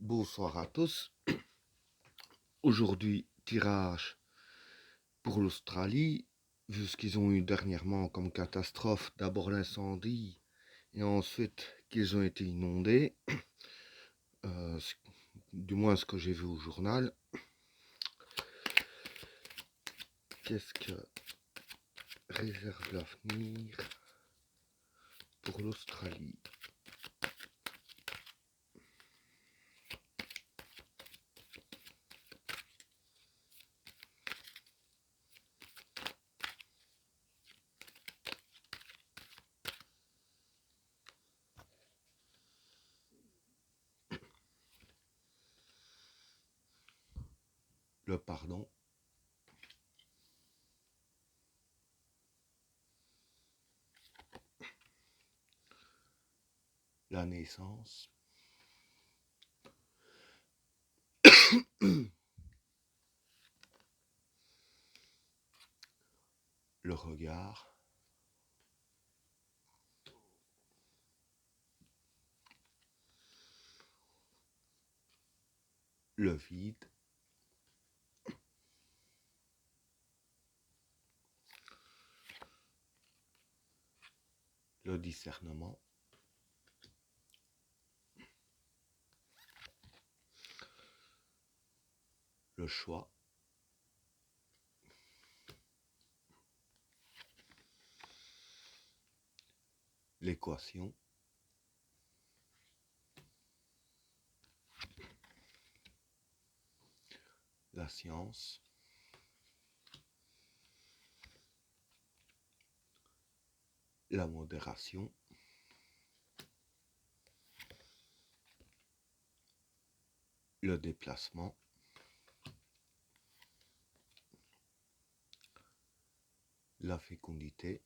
Bonsoir à tous. Aujourd'hui, tirage pour l'Australie, vu ce qu'ils ont eu dernièrement comme catastrophe, d'abord l'incendie et ensuite qu'ils ont été inondés, euh, du moins ce que j'ai vu au journal. Qu'est-ce que réserve l'avenir pour l'Australie? Le pardon, la naissance, le regard, le vide, le discernement, le choix, l'équation, la science, la modération, le déplacement, la fécondité,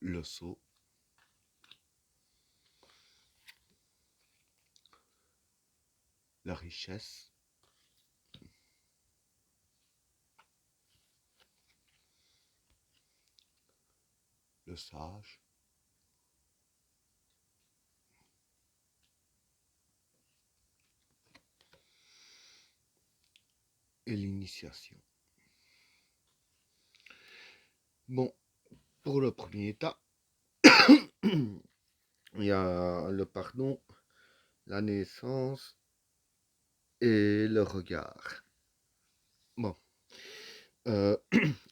le saut, la richesse, le sage, et l'initiation. Bon, pour le premier état, il y a le pardon, la naissance et le regard. Bon, euh,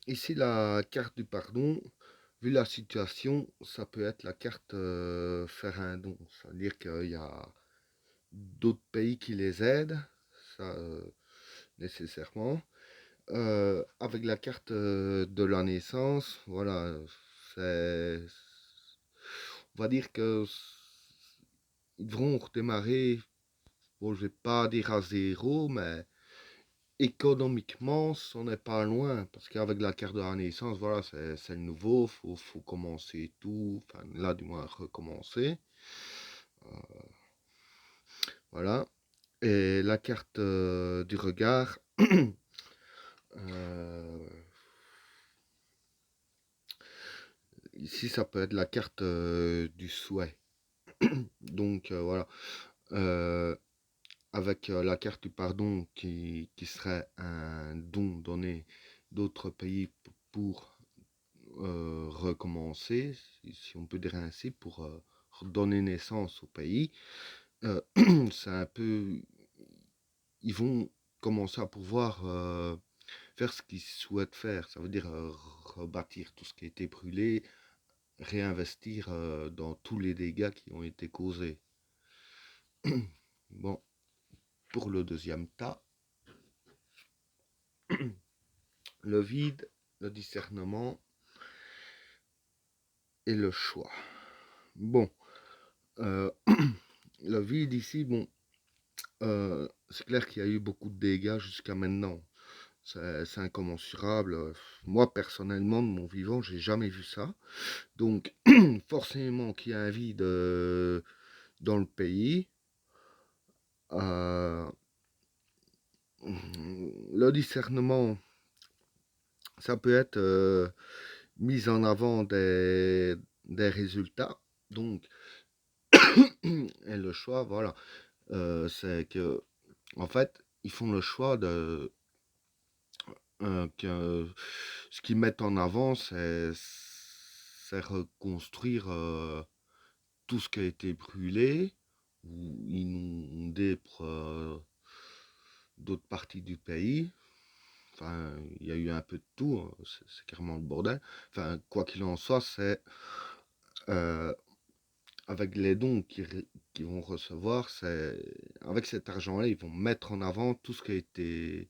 ici la carte du pardon, vu la situation, ça peut être la carte faire un don. C'est-à-dire qu'il y a d'autres pays qui les aident, ça nécessairement. Avec la carte de la naissance, voilà, c'est, on va dire que ils devront redémarrer, bon, je vais pas dire à zéro, mais économiquement, on n'est pas loin, parce qu'avec la carte de la naissance, voilà, c'est le nouveau, faut commencer tout, enfin là du moins recommencer, voilà. Et la carte du regard, euh, ici ça peut être la carte du souhait. Donc voilà, euh, avec la carte du pardon qui serait un don donné d'autres pays pour recommencer, si on peut dire ainsi, pour redonner naissance au pays. C'est un peu, ils vont commencer à pouvoir faire ce qu'ils souhaitent faire. Ça veut dire rebâtir tout ce qui a été brûlé, réinvestir dans tous les dégâts qui ont été causés. Bon, pour le deuxième tas, le vide, le discernement et le choix. Bon, le vide ici, bon, c'est clair qu'il y a eu beaucoup de dégâts jusqu'à maintenant. C'est incommensurable. Moi, personnellement, de mon vivant, j'ai jamais vu ça. Donc, forcément qu'il y a un vide dans le pays. Euh, le discernement, ça peut être mis en avant des résultats. Donc, et le choix, voilà, c'est que, en fait, ils font le choix que ce qu'ils mettent en avant, c'est reconstruire tout ce qui a été brûlé, ou inondé pour d'autres parties du pays. Enfin, il y a eu un peu de tout, hein, c'est carrément le bordel. Enfin, quoi qu'il en soit, c'est euh, avec les dons qu'ils vont recevoir, c'est avec cet argent-là, ils vont mettre en avant tout ce qui a été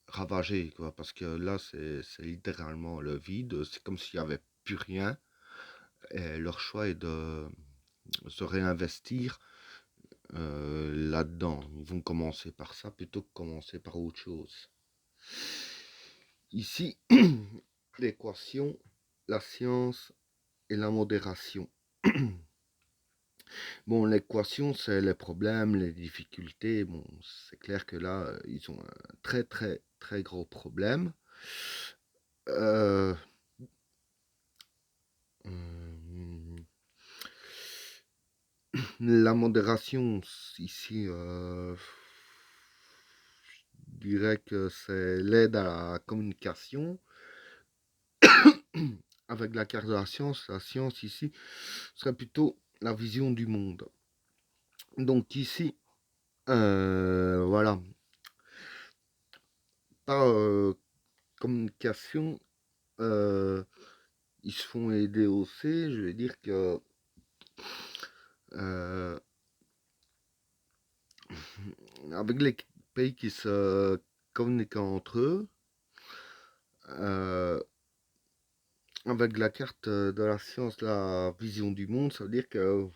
ravagé, quoi. Parce que là, c'est littéralement le vide. C'est comme s'il n'y avait plus rien. Et leur choix est de se réinvestir là-dedans. Ils vont commencer par ça plutôt que commencer par autre chose. Ici, l'équation, la science et la modération. Bon, l'équation, c'est les problèmes, les difficultés. Bon, c'est clair que là, ils ont un très très très gros problème. Euh, hum, la modération, ici, je dirais que c'est l'aide à la communication. Avec la carte de la science ici serait plutôt la vision du monde. Donc ici, voilà, par communication, euh, ils se font aider aussi. Je vais dire que euh, avec les pays qui se communiquent entre eux, euh, avec la carte de la science, la vision du monde, ça veut dire que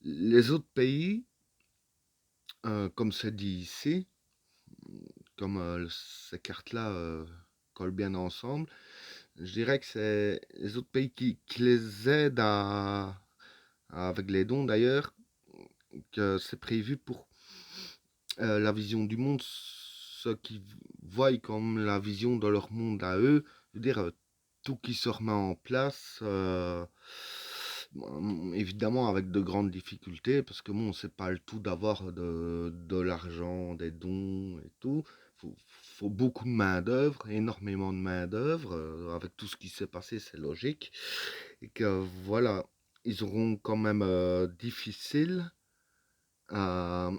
les autres pays, comme c'est dit ici, comme ces cartes-là collent bien ensemble, je dirais que c'est les autres pays qui les aident avec les dons d'ailleurs, que c'est prévu pour la vision du monde, ceux qui voient comme la vision de leur monde à eux, je veux dire, tout qui se remet en place, bon, évidemment avec de grandes difficultés, parce que bon, c'est pas le tout d'avoir de l'argent, des dons et tout. Faut, faut beaucoup de main-d'œuvre, énormément de main-d'œuvre, avec tout ce qui s'est passé, c'est logique. Et que voilà, ils auront quand même difficile à,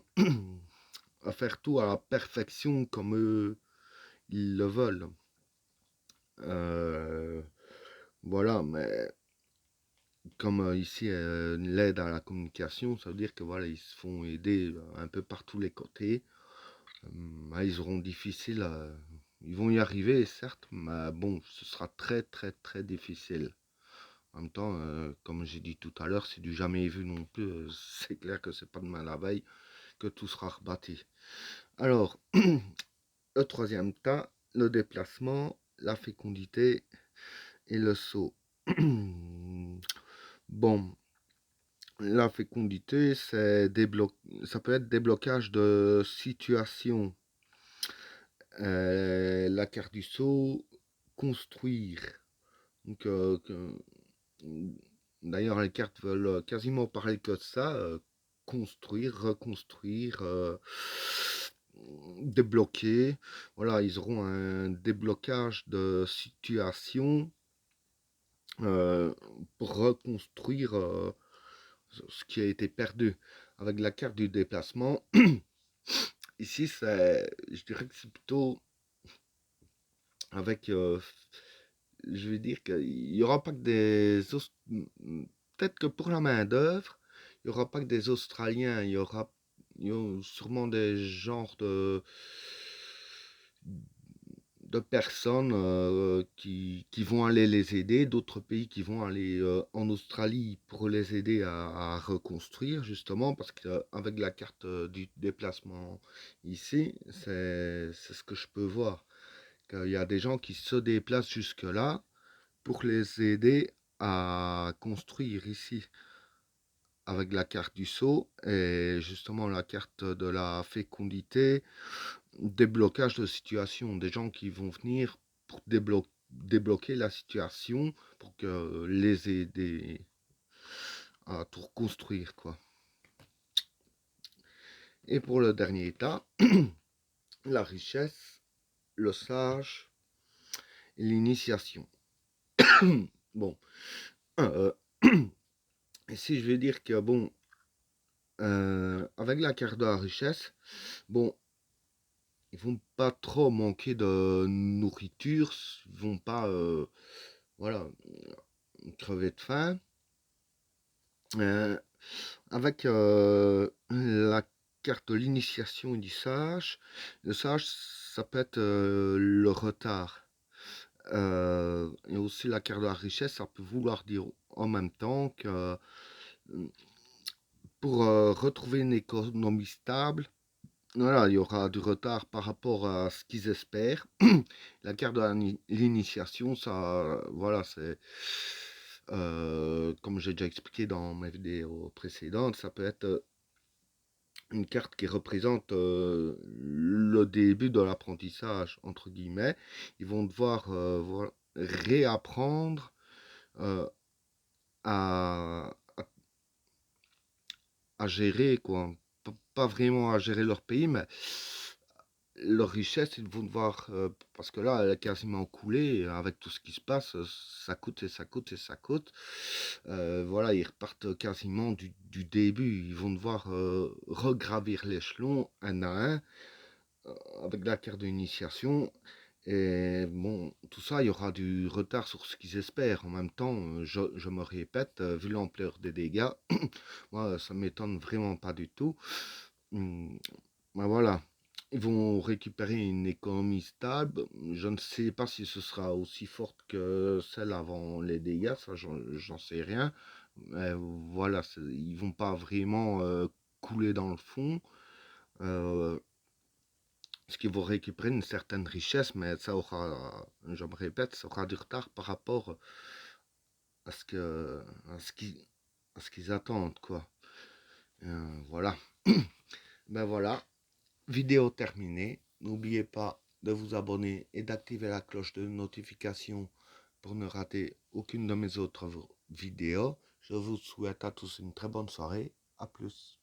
à faire tout à la perfection comme eux ils le veulent. Euh, voilà, mais comme ici l'aide à la communication, ça veut dire que voilà, ils se font aider un peu par tous les côtés. Ils auront difficile, ils vont y arriver certes, mais bon, ce sera très très très difficile. En même temps, comme j'ai dit tout à l'heure, c'est du jamais vu non plus. C'est clair que c'est pas demain la veille que tout sera rebâti. Alors, le troisième tas, le déplacement, la fécondité et le saut. Bon, la fécondité, ça peut être déblocage de situation. La carte du saut, construire. Donc, d'ailleurs, les cartes veulent quasiment parler que de ça. Construire, reconstruire, débloquer. Voilà, ils auront un déblocage de situation euh, pour reconstruire ce qui a été perdu. Avec la carte du déplacement, ici, je dirais que c'est plutôt avec, je vais dire qu'il n'y aura pas que peut-être que pour la main-d'œuvre, il n'y aura pas que des Australiens, il y aura sûrement des genres de personnes qui vont aller les aider, d'autres pays qui vont aller en Australie pour les aider à reconstruire, justement, parce qu'avec la carte du déplacement ici, c'est ce que je peux voir. Qu'il y a des gens qui se déplacent jusque-là pour les aider à construire ici avec la carte du saut et justement la carte de la fécondité, déblocage de situation, des gens qui vont venir pour débloquer la situation pour que les aider à tout reconstruire, quoi. Et pour le dernier état, la richesse, le sage et l'initiation. Bon, euh, et si je vais dire que, bon, avec la carte de la richesse, bon, ils vont pas trop manquer de nourriture, ils vont pas, voilà, crever de faim. Euh, avec la carte de l'initiation et du sage, le sage, ça peut être le retard. Et aussi la carte de la richesse, ça peut vouloir dire en même temps que pour retrouver une économie stable, voilà, il y aura du retard par rapport à ce qu'ils espèrent. La carte de l'initiation, ça, voilà, c'est comme j'ai déjà expliqué dans mes vidéos précédentes, ça peut être une carte qui représente le début de l'apprentissage, entre guillemets. Ils vont devoir voilà, réapprendre euh, à, à gérer, quoi. Pas vraiment à gérer leur pays, mais leur richesse, ils vont devoir, parce que là, elle est quasiment coulée, avec tout ce qui se passe, ça coûte et ça coûte et ça coûte. Voilà, ils repartent quasiment du début. Ils vont devoir regravir l'échelon un à un, avec la carte d'initiation. Et bon, tout ça, il y aura du retard sur ce qu'ils espèrent. En même temps, je me répète, vu l'ampleur des dégâts, moi, ça m'étonne vraiment pas du tout. Ben voilà, ils vont récupérer une économie stable. Je ne sais pas si ce sera aussi forte que celle avant les dégâts, ça, j'en sais rien. Mais voilà, ils vont pas vraiment couler dans le fond. Euh, Parce qu'ils vont récupérer une certaine richesse, mais ça aura, je me répète, ça aura du retard par rapport à ce que, à ce qu'ils, à ce qu'ils attendent, quoi. Voilà. Ben voilà, vidéo terminée. N'oubliez pas de vous abonner et d'activer la cloche de notification pour ne rater aucune de mes autres vidéos. Je vous souhaite à tous une très bonne soirée. À plus.